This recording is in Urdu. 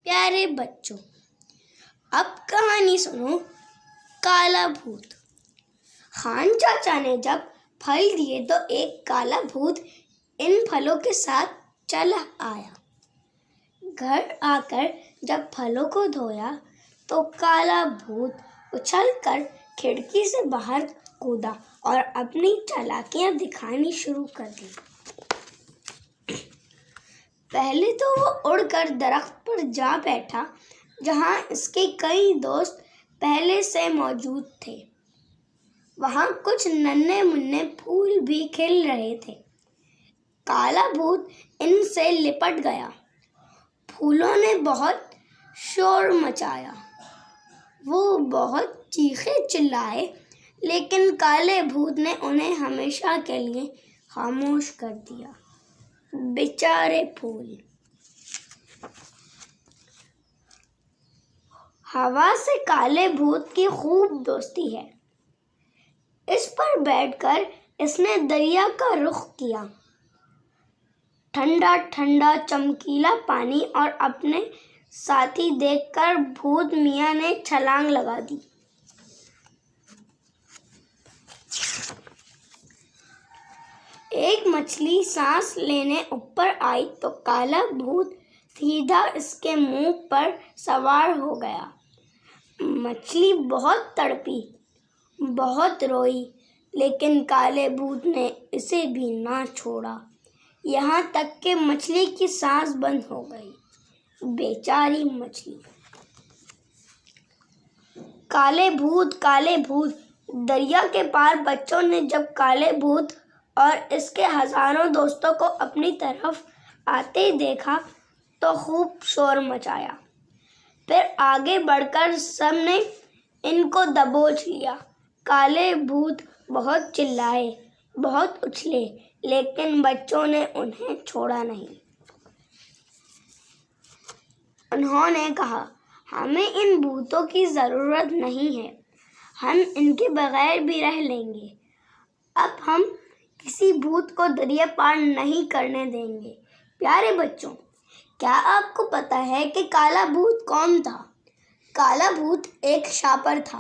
پیارے بچوں، اب کہانی سنو کالا بھوت۔ خان چاچا نے جب پھل دیے تو ایک کالا بھوت ان پھلوں کے ساتھ چلا آیا۔ گھر آ کر جب پھلوں کو دھویا تو کالا بھوت اچھل کر کھڑکی سے باہر کودا اور اپنی چالاکیاں دکھانی شروع کر دی۔ پہلے تو وہ اڑ کر درخت پر جا بیٹھا جہاں اس کے کئی دوست پہلے سے موجود تھے۔ وہاں کچھ ننھے منھے پھول بھی کھل رہے تھے۔ کالا بھوت ان سے لپٹ گیا۔ پھولوں نے بہت شور مچایا، وہ بہت چیخے چلائے، لیکن کالے بھوت نے انہیں ہمیشہ کے لیے خاموش کر دیا۔ بیچارے پھول! ہوا سے کالے بھوت کی خوب دوستی ہے۔ اس پر بیٹھ کر اس نے دریا کا رخ کیا۔ ٹھنڈا ٹھنڈا چمکیلا پانی اور اپنے ساتھی دیکھ کر بھوت میاں نے چھلانگ لگا دی۔ ایک مچھلی سانس لینے اوپر آئی تو کالا بھوت سیدھا اس کے منہ پر سوار ہو گیا۔ مچھلی بہت تڑپی، بہت روئی، لیکن کالے بھوت نے اسے بھی نہ چھوڑا، یہاں تک کہ مچھلی کی سانس بند ہو گئی۔ بیچاری مچھلی! کالے بھوت، کالے بھوت! دریا کے پار بچوں نے جب کالے بھوت اور اس کے ہزاروں دوستوں کو اپنی طرف آتے دیکھا تو خوب شور مچایا۔ پھر آگے بڑھ کر سب نے ان کو دبوچ لیا۔ کالے بھوت بہت چلائے، بہت اچھلے، لیکن بچوں نے انہیں چھوڑا نہیں۔ انہوں نے کہا، ہمیں ان بھوتوں کی ضرورت نہیں ہے، ہم ان کے بغیر بھی رہ لیں گے۔ اب ہم کسی بھوت کو دریا پار نہیں کرنے دیں گے۔ پیارے بچوں، کیا آپ کو پتہ ہے کہ کالا بھوت کون تھا؟ کالا بھوت ایک شاپر تھا۔